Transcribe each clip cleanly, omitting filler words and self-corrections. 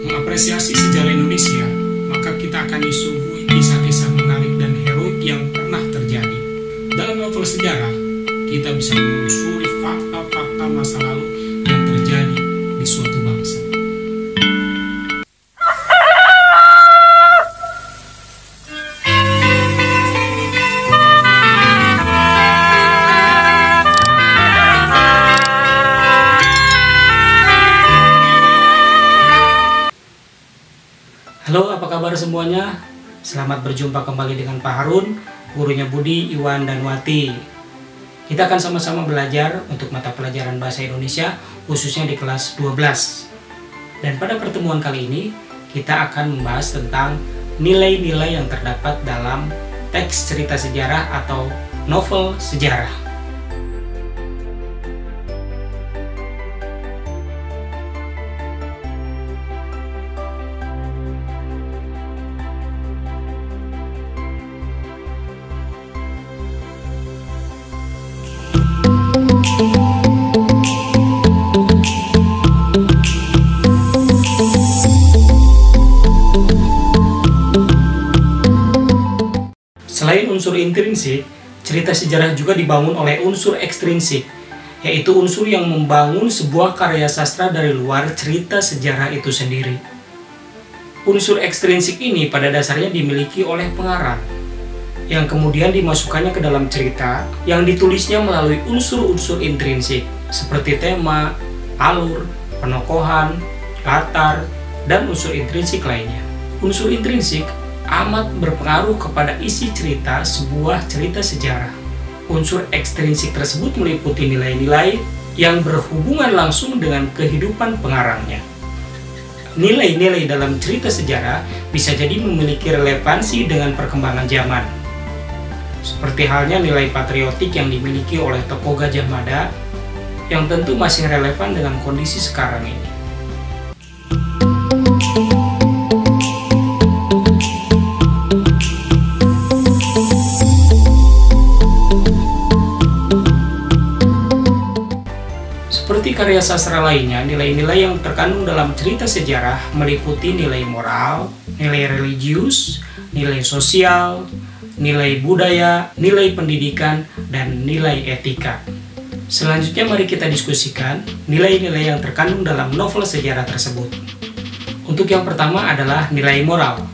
mengapresiasi sejarah Indonesia, maka kita akan disuguhi kisah-kisah menarik dan heroik yang pernah terjadi. Dalam novel sejarah, kita bisa menelusuri fakta-fakta masa lalu yang terjadi di suatu bangsa. Halo, apa kabar semuanya? Selamat berjumpa kembali dengan Pak Harun, gurunya Budi, Iwan, dan Wati. Kita akan sama-sama belajar untuk mata pelajaran Bahasa Indonesia, khususnya di kelas 12. Dan pada pertemuan kali ini, kita akan membahas tentang nilai-nilai yang terdapat dalam teks cerita sejarah atau novel sejarah. Selain unsur intrinsik, cerita sejarah juga dibangun oleh unsur ekstrinsik, yaitu unsur yang membangun sebuah karya sastra dari luar cerita sejarah itu sendiri. Unsur ekstrinsik ini pada dasarnya dimiliki oleh pengarang, yang kemudian dimasukkannya ke dalam cerita yang ditulisnya melalui unsur-unsur intrinsik, seperti tema, alur, penokohan, latar, dan unsur intrinsik lainnya. Unsur intrinsik amat berpengaruh kepada isi cerita sebuah cerita sejarah. Unsur ekstrinsik tersebut meliputi nilai-nilai yang berhubungan langsung dengan kehidupan pengarangnya. Nilai-nilai dalam cerita sejarah bisa jadi memiliki relevansi dengan perkembangan zaman. Seperti halnya nilai patriotik yang dimiliki oleh tokoh Gajah Mada, yang tentu masih relevan dengan kondisi sekarang ini. Seperti karya sastra lainnya, nilai-nilai yang terkandung dalam cerita sejarah meliputi nilai moral, nilai religius, nilai sosial, nilai budaya, nilai pendidikan, dan nilai etika. Selanjutnya mari kita diskusikan nilai-nilai yang terkandung dalam novel sejarah tersebut. Untuk yang pertama adalah nilai moral.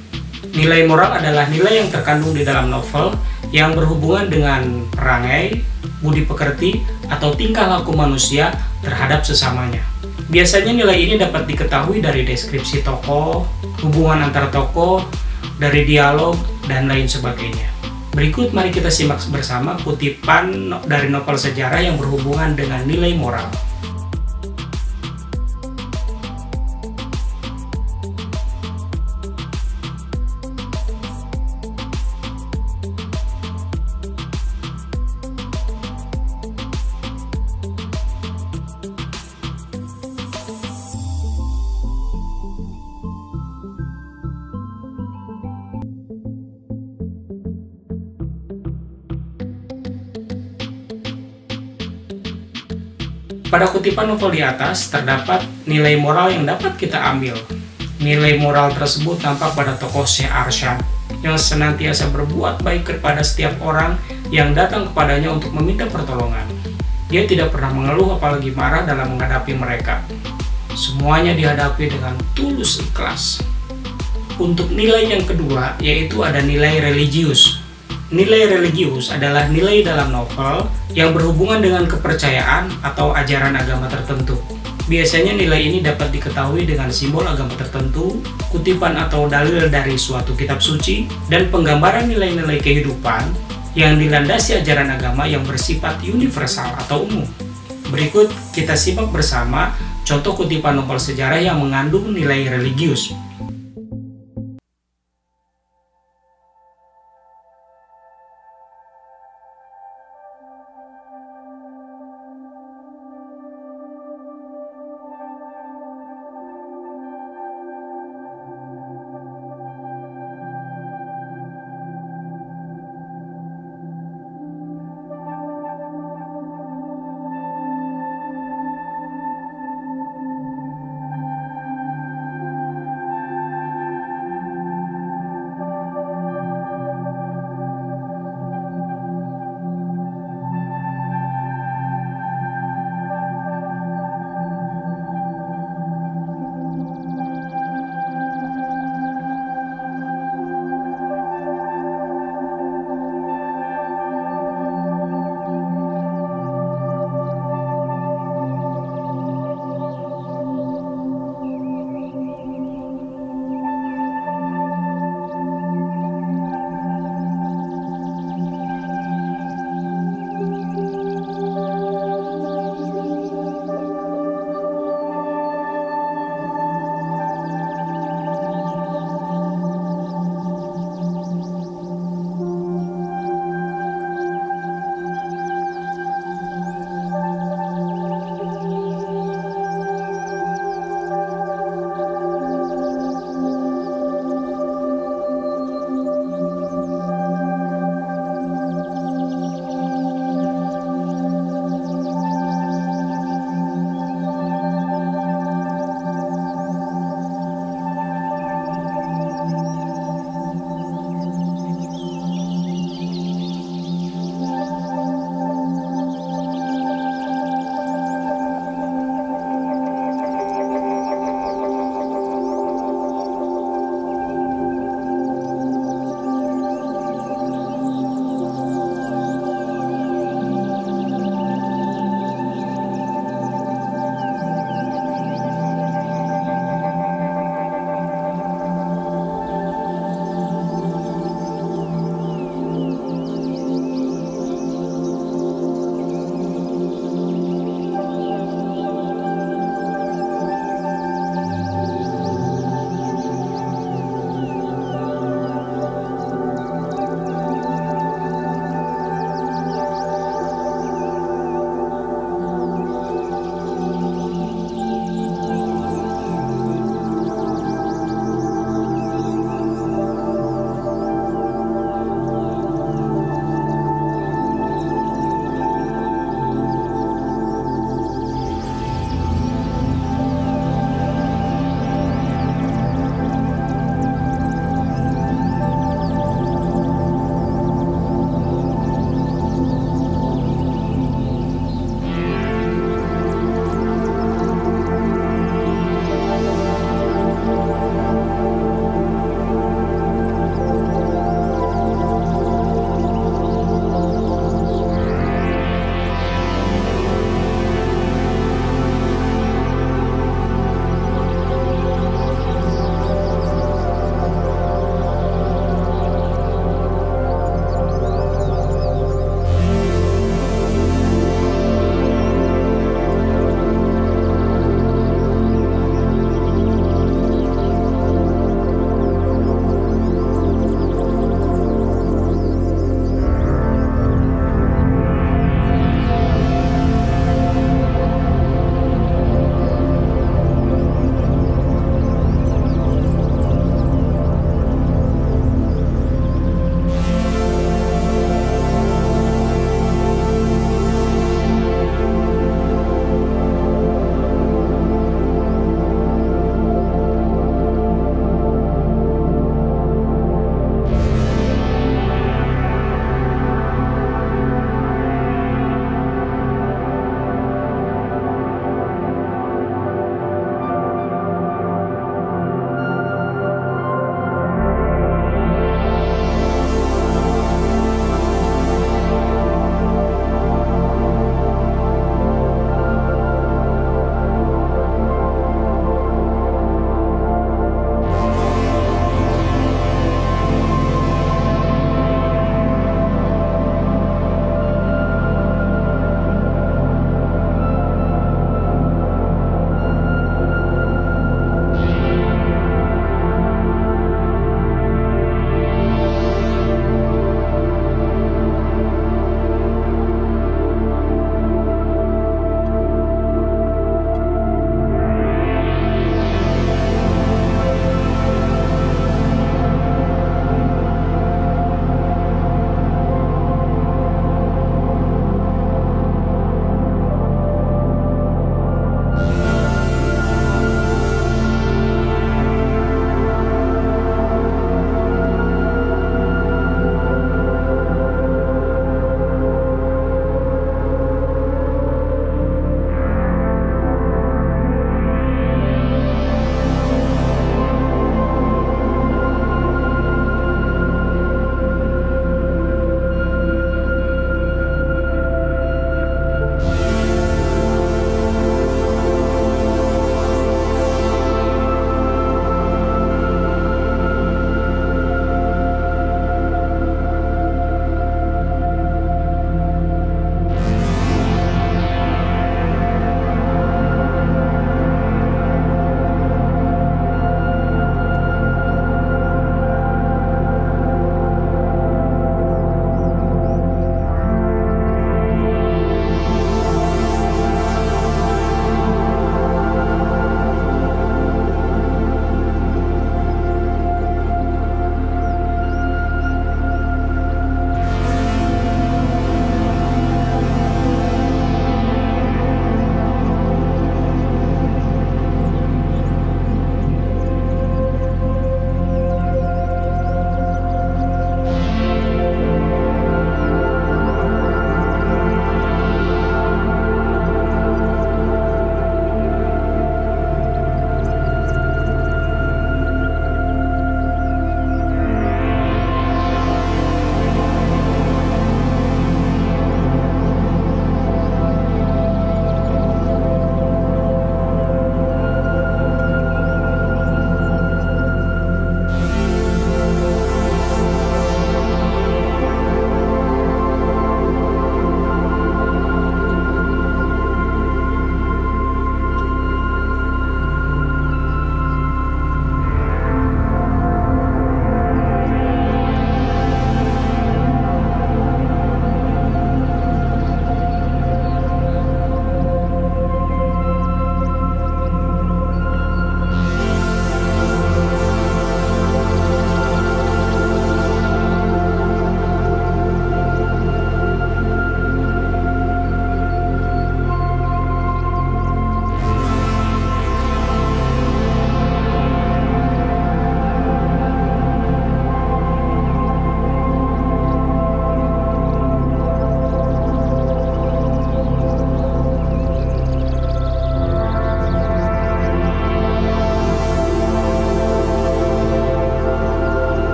Nilai moral adalah nilai yang terkandung di dalam novel yang berhubungan dengan perangai, budi pekerti, atau tingkah laku manusia terhadap sesamanya. Biasanya nilai ini dapat diketahui dari deskripsi tokoh, hubungan antar tokoh, dari dialog, dan lain sebagainya. Berikut mari kita simak bersama kutipan dari novel sejarah yang berhubungan dengan nilai moral. Pada kutipan novel di atas, terdapat nilai moral yang dapat kita ambil. Nilai moral tersebut tampak pada tokoh Syekh Arsyad, yang senantiasa berbuat baik kepada setiap orang yang datang kepadanya untuk meminta pertolongan. Dia tidak pernah mengeluh apalagi marah dalam menghadapi mereka. Semuanya dihadapi dengan tulus ikhlas. Untuk nilai yang kedua, yaitu ada nilai religius. Nilai religius adalah nilai dalam novel yang berhubungan dengan kepercayaan atau ajaran agama tertentu. Biasanya nilai ini dapat diketahui dengan simbol agama tertentu, kutipan atau dalil dari suatu kitab suci, dan penggambaran nilai-nilai kehidupan yang dilandasi ajaran agama yang bersifat universal atau umum. Berikut kita simak bersama contoh kutipan novel sejarah yang mengandung nilai religius.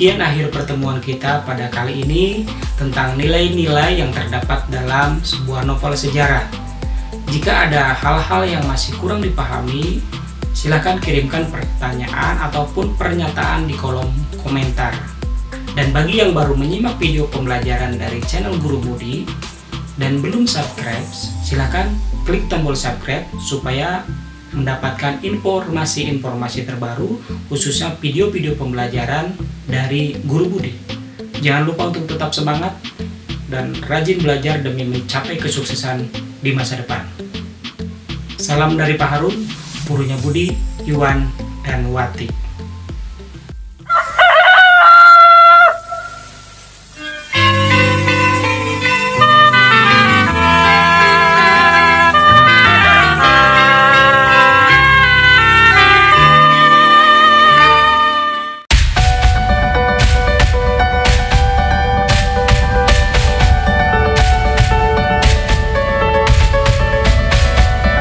Demikian akhir pertemuan kita pada kali ini tentang nilai-nilai yang terdapat dalam sebuah novel sejarah. Jika ada hal-hal yang masih kurang dipahami, silakan kirimkan pertanyaan ataupun pernyataan di kolom komentar. Dan bagi yang baru menyimak video pembelajaran dari channel Guru Budi dan belum subscribe, silakan klik tombol subscribe supaya mendapatkan informasi-informasi terbaru, khususnya video-video pembelajaran dari Guru Budi. Jangan lupa untuk tetap semangat dan rajin belajar demi mencapai kesuksesan di masa depan. Salam dari Pak Harun, gurunya Budi, Iwan, dan Wati.